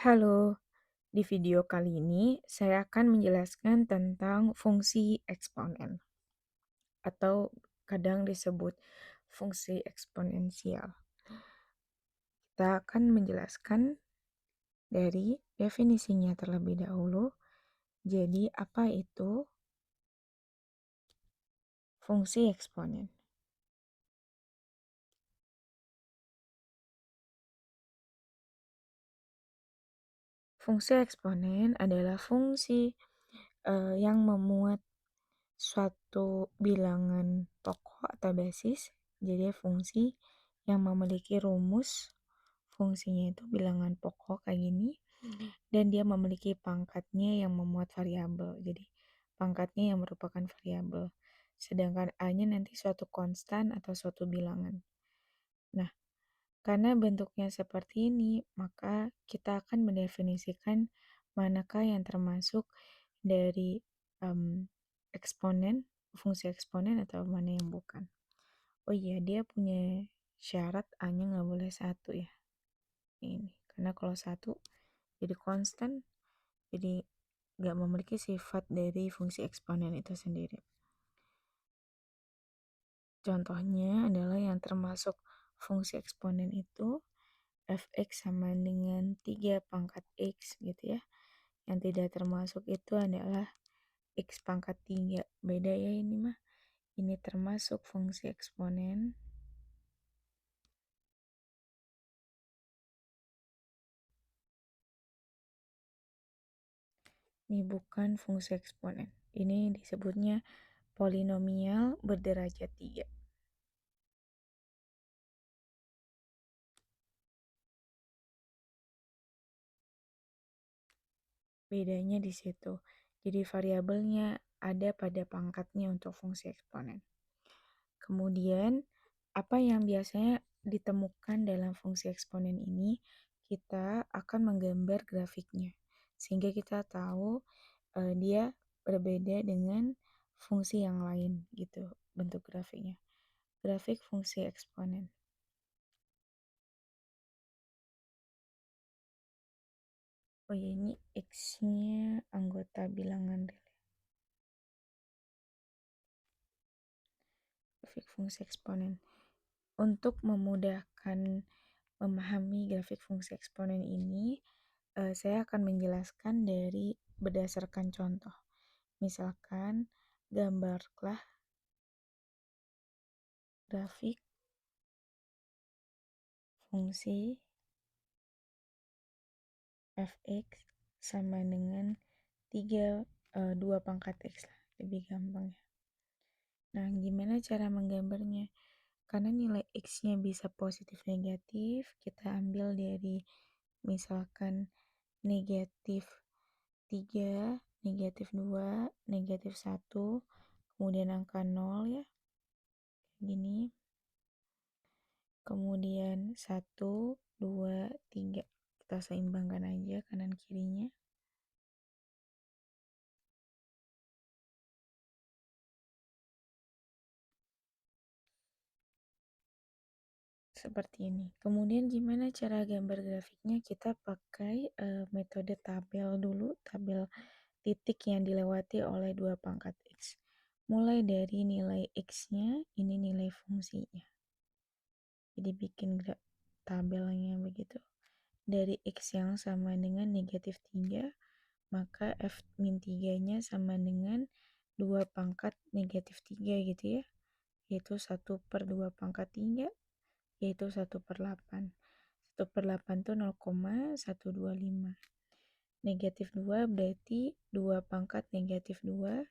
Halo, di video kali ini saya akan menjelaskan tentang fungsi eksponen atau kadang disebut fungsi eksponensial. Kita akan menjelaskan dari definisinya terlebih dahulu. Jadi, apa itu fungsi eksponen? Fungsi eksponen adalah fungsi yang memuat suatu bilangan pokok atau basis. Jadi fungsi yang memiliki rumus, fungsinya itu bilangan pokok kayak gini, dan dia memiliki pangkatnya yang memuat variabel. Jadi pangkatnya yang merupakan variabel. Sedangkan A-nya nanti suatu konstan atau suatu bilangan. Nah, karena bentuknya seperti ini, maka kita akan mendefinisikan manakah yang termasuk dari eksponen, fungsi eksponen atau mana yang bukan. Oh iya, dia punya syarat A-nya nggak boleh satu ya. Ini, karena kalau satu jadi konstan, jadi nggak memiliki sifat dari fungsi eksponen itu sendiri. Contohnya adalah yang termasuk fungsi eksponen itu fx sama dengan 3 pangkat x gitu ya. Yang tidak termasuk itu adalah x pangkat 3. Beda ya ini mah. Ini termasuk fungsi eksponen. Ini bukan fungsi eksponen. Ini disebutnya polinomial berderajat 3. Bedanya di situ. Jadi variabelnya ada pada pangkatnya untuk fungsi eksponen. Kemudian, apa yang biasanya ditemukan dalam fungsi eksponen ini, kita akan menggambar grafiknya. Sehingga kita tahu dia berbeda dengan fungsi yang lain gitu bentuk grafiknya. Grafik fungsi eksponen. Oh ya, ini X-nya anggota bilangan real. Grafik fungsi eksponen. Untuk memudahkan memahami grafik fungsi eksponen ini, saya akan menjelaskan dari berdasarkan contoh. Misalkan, gambarlah grafik fungsi fx sama dengan 2 pangkat x lah, lebih gampang ya. Nah, gimana cara menggambarnya? Karena nilai x-nya bisa positif negatif, kita ambil dari misalkan negatif 3, negatif 2, negatif 1, kemudian angka 0 ya, gini. Kemudian 1, 2, 3. Kita seimbangkan aja kanan kirinya. Seperti ini. Kemudian gimana cara gambar grafiknya? Kita pakai metode tabel dulu, tabel titik yang dilewati oleh 2 pangkat x. Mulai dari nilai x-nya, ini nilai fungsinya. Jadi bikin tabelnya begitu. Dari x yang sama dengan negatif 3, maka f min 3-nya sama dengan 2 pangkat negatif 3 gitu ya. Yaitu 1/2 pangkat 3, yaitu 1/8. 1/8 itu 0,125. Negatif 2 berarti 2 pangkat negatif 2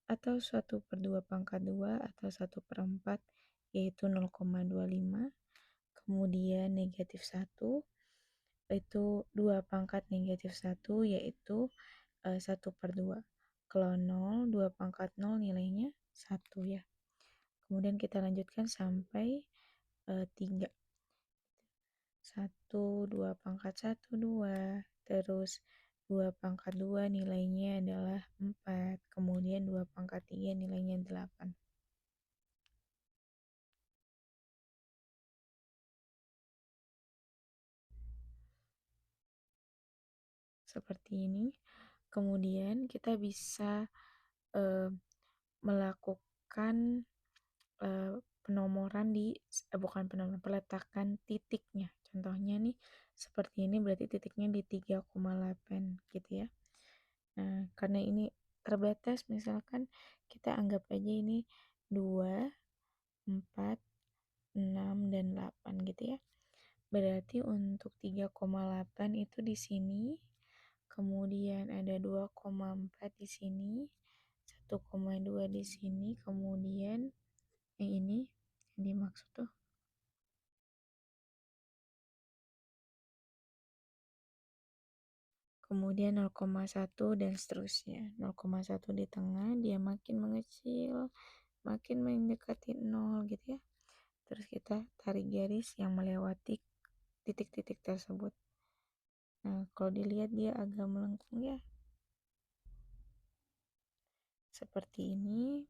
atau 1/2 pangkat 2 atau 1/4 yaitu 0,25. Kemudian negatif 1 itu 2 pangkat negatif 1 yaitu 1/2. Kalau 0, 2 pangkat 0 nilainya 1 ya. Kemudian kita lanjutkan sampai 3. 1, 2 pangkat 1, 2. Terus 2 pangkat 2 nilainya adalah 4. Kemudian 2 pangkat 3 nilainya 8. seperti ini. Kemudian kita bisa eh, melakukan eh, penomoran bukan penomoran, peletakan titiknya. Contohnya nih seperti ini, berarti titiknya di 3,8 gitu ya. Nah, karena ini terbatas, misalkan kita anggap aja ini 2, 4, 6, dan 8 gitu ya. Berarti untuk 3,8 itu di sini, kemudian ada 2,4 di sini, 1,2 di sini, kemudian yang ini yang dimaksud tuh, kemudian 0,1 dan seterusnya. 0,1 di tengah, dia makin mengecil, makin mendekati 0 gitu ya. Terus kita tarik garis yang melewati titik-titik tersebut. Nah, kalau dilihat dia agak melengkung ya. Seperti ini.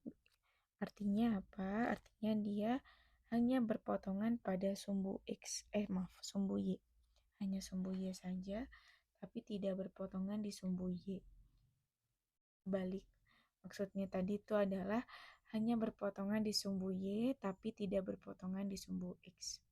Artinya apa? Artinya dia hanya berpotongan pada sumbu X, sumbu Y. Hanya sumbu Y saja, tapi tidak berpotongan di sumbu Y. Balik. Maksudnya tadi itu adalah hanya berpotongan di sumbu Y, tapi tidak berpotongan di sumbu X.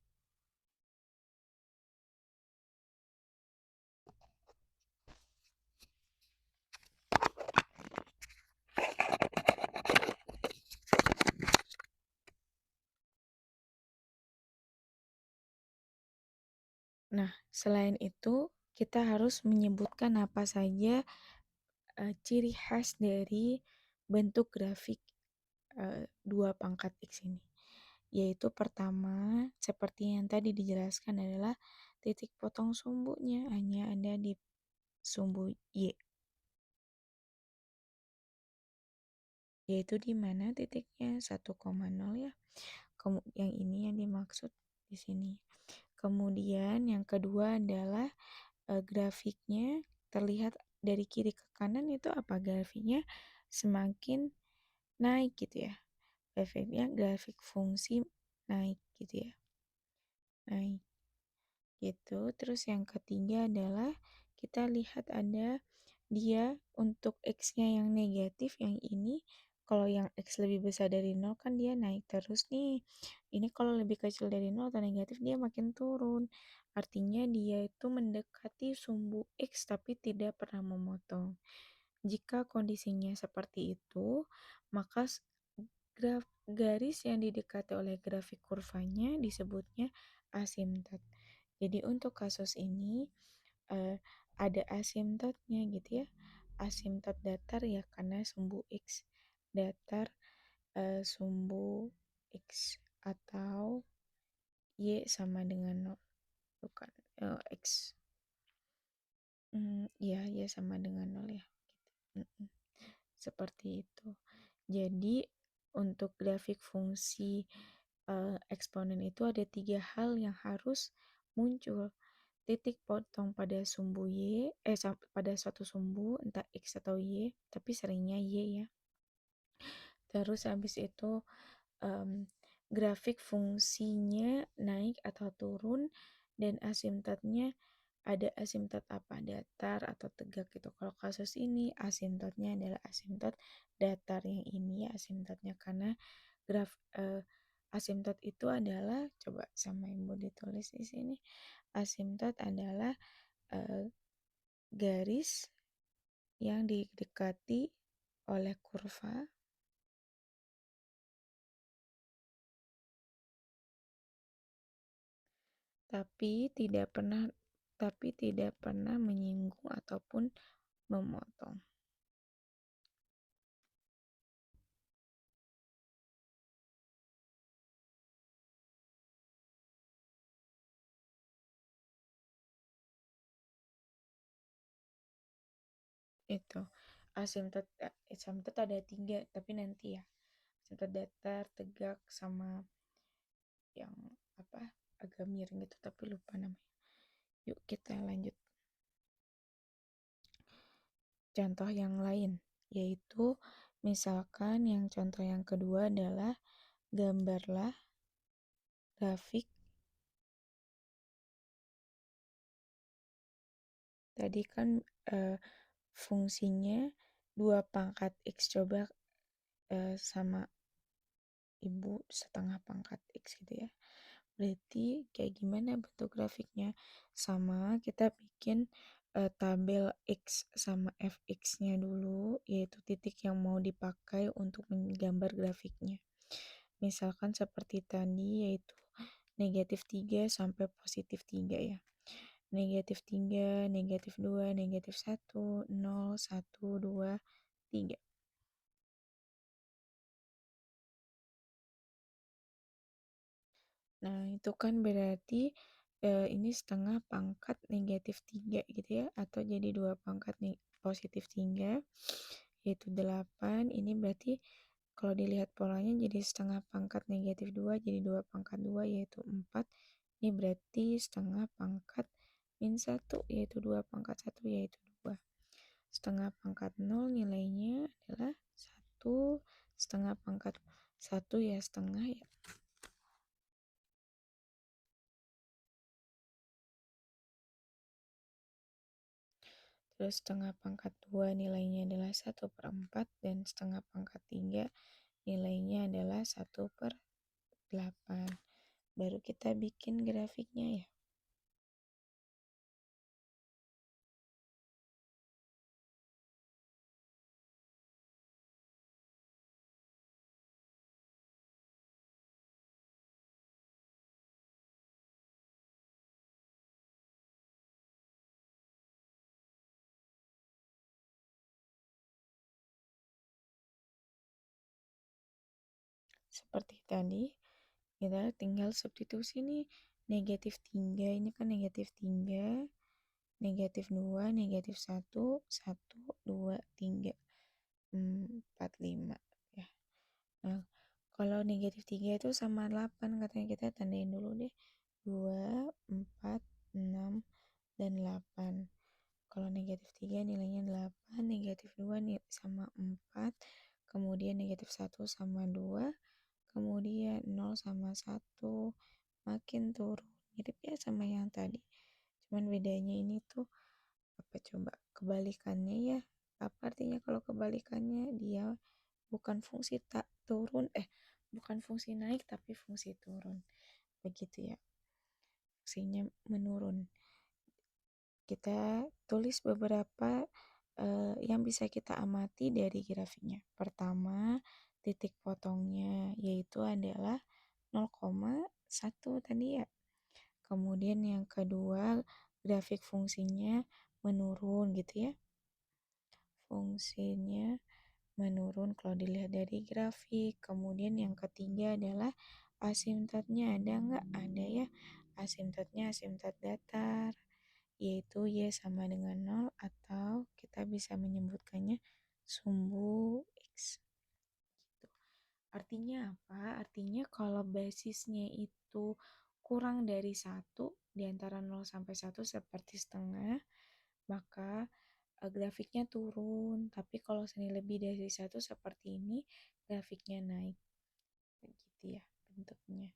Nah, selain itu, kita harus menyebutkan apa saja ciri khas dari bentuk grafik dua pangkat X ini. Yaitu pertama, seperti yang tadi dijelaskan adalah titik potong sumbunya hanya ada di sumbu Y. Yaitu di mana titiknya 1,0 ya. Yang ini yang dimaksud di sini. Kemudian yang kedua adalah grafiknya terlihat dari kiri ke kanan itu apa? Grafiknya semakin naik gitu ya. Grafiknya grafik fungsi naik gitu ya. Naik gitu. Terus yang ketiga adalah kita lihat ada dia untuk X-nya yang negatif, yang ini kalau yang X lebih besar dari 0 kan dia naik terus nih. Ini kalau lebih kecil dari 0 atau negatif dia makin turun. Artinya dia itu mendekati sumbu X tapi tidak pernah memotong. Jika kondisinya seperti itu, maka garis yang didekati oleh grafik kurvanya disebutnya asimtot. Jadi untuk kasus ini ada asimtotnya gitu ya. Asimtot datar ya karena sumbu X datar, sumbu X atau Y sama dengan 0. Bukan X. Ya, Y sama dengan 0 ya. Gitu. Seperti itu. Jadi untuk grafik fungsi eksponen itu ada 3 hal yang harus muncul. Titik potong pada sumbu Y, pada suatu sumbu, entah X atau Y, tapi seringnya Y ya. Terus habis itu grafik fungsinya naik atau turun, dan asimtotnya ada asimtot apa? Datar atau tegak gitu. Kalau kasus ini asimtotnya adalah asimtot datar, yang ini ya asimtotnya karena asimtot itu adalah, coba sama Ibu ditulis di sini. Asimtot adalah garis yang didekati oleh kurva tapi tidak pernah menyinggung ataupun memotong. Itu asimtot ada 3, tapi nanti ya. Asimtot datar, tegak, sama yang apa agak miring gitu tapi lupa namanya. Yuk kita lanjut. Contoh yang lain, yaitu misalkan yang contoh yang kedua adalah gambarlah grafik tadi kan fungsinya 2 pangkat X, coba sama ibu setengah pangkat X gitu ya. Berarti kayak gimana bentuk grafiknya? Sama kita bikin tabel X sama Fx-nya dulu, yaitu titik yang mau dipakai untuk menggambar grafiknya. Misalkan seperti tadi, yaitu -3 sampai +3 ya. -3, -2, -1, 0, 1, 2, 3. Nah, itu kan berarti ini setengah pangkat -3 gitu ya, atau jadi 2 pangkat nih +3, yaitu 8. Ini berarti kalau dilihat polanya jadi setengah pangkat -2 jadi 2 pangkat 2 yaitu 4. Ini berarti setengah pangkat -1 yaitu 2 pangkat 1 yaitu 2. Setengah pangkat 0 nilainya adalah 1. Setengah pangkat 1 ya setengah ya. Terus setengah pangkat 2 nilainya adalah 1/4 dan setengah pangkat 3 nilainya adalah 1/8. Baru kita bikin grafiknya ya. Seperti tadi, kita tinggal substitusi nih. -3 ini kan -3, -2, -1, 1, 2, 3, 4, 5 ya. Nah, kalau -3 itu sama 8 katanya, kita tandain dulu deh. 2, 4, 6, dan 8. Kalau -3 nilainya 8, -2 sama 4, kemudian -1 sama 2, kemudian 0 sama 1, makin turun. Mirip ya sama yang tadi. Cuman bedanya ini tuh apa coba? Kebalikannya ya. Apa artinya kalau kebalikannya? Dia bukan fungsi tak turun, bukan fungsi naik tapi fungsi turun. Begitu ya. Fungsinya menurun. Kita tulis beberapa yang bisa kita amati dari grafiknya. Pertama, titik potongnya yaitu adalah 0,1 tadi ya. Kemudian yang kedua, grafik fungsinya menurun gitu ya. Fungsinya menurun kalau dilihat dari grafik. Kemudian yang ketiga adalah asimptotnya ada nggak? Ada ya. Asimptotnya asimtot datar, yaitu Y sama dengan 0 atau kita bisa menyebutkannya sumbu X. Gitu. Artinya apa? Artinya kalau basisnya itu kurang dari 1 di antara 0 sampai 1 seperti setengah, maka grafiknya turun. Tapi kalau seni lebih dari 1 seperti ini, grafiknya naik. Begitu ya bentuknya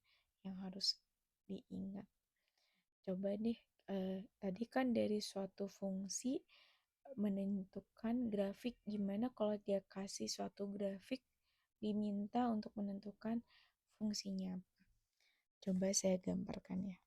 yang harus diingat. Coba deh, tadi kan dari suatu fungsi menentukan grafik, gimana kalau dia kasih suatu grafik diminta untuk menentukan fungsinya apa. Coba saya gambarkan ya.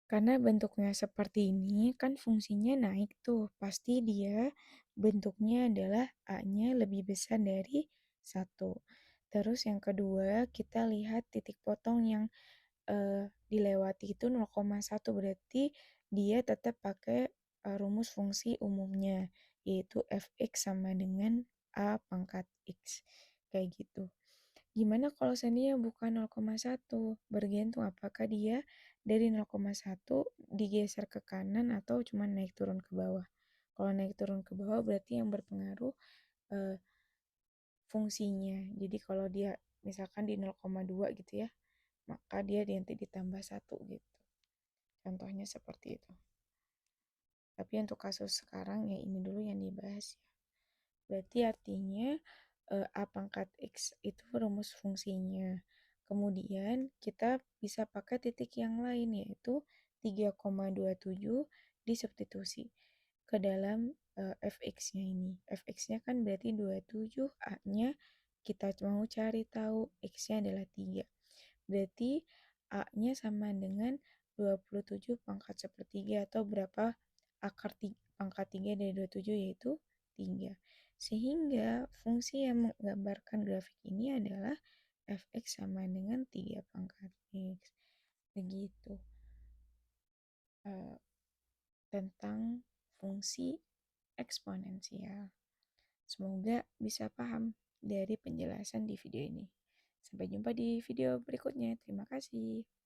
Karena bentuknya seperti ini, kan fungsinya naik tuh. Pasti dia bentuknya adalah A-nya lebih besar dari 1. Terus yang kedua, kita lihat titik potong yang dilewati itu 0,1, berarti dia tetap pakai rumus fungsi umumnya, yaitu fx sama dengan a pangkat x. Kayak gitu. Gimana kalau seandainya bukan 0,1? Bergantung apakah dia dari 0,1 digeser ke kanan atau cuma naik turun ke bawah. Kalau naik turun ke bawah berarti yang berpengaruh eh, fungsinya. Jadi kalau dia misalkan di 0,2 gitu ya, maka dia nanti ditambah 1 gitu. Contohnya seperti itu. Tapi untuk kasus sekarang ya ini dulu yang dibahas ya. Berarti artinya A pangkat X itu rumus fungsinya. Kemudian kita bisa pakai titik yang lain yaitu 3,27 disubstitusi ke dalam fx-nya ini. Fx-nya kan berarti 27, A-nya kita mau cari tahu x-nya adalah 3. Berarti A-nya sama dengan 27 pangkat sepertiga atau berapa akar pangkat 3 dari 27 yaitu 3. Sehingga fungsi yang menggambarkan grafik ini adalah fx sama dengan 3 pangkat x. Begitu. Uh, tentang fungsi eksponensial. Semoga bisa paham dari penjelasan di video ini. Sampai jumpa di video berikutnya. Terima kasih.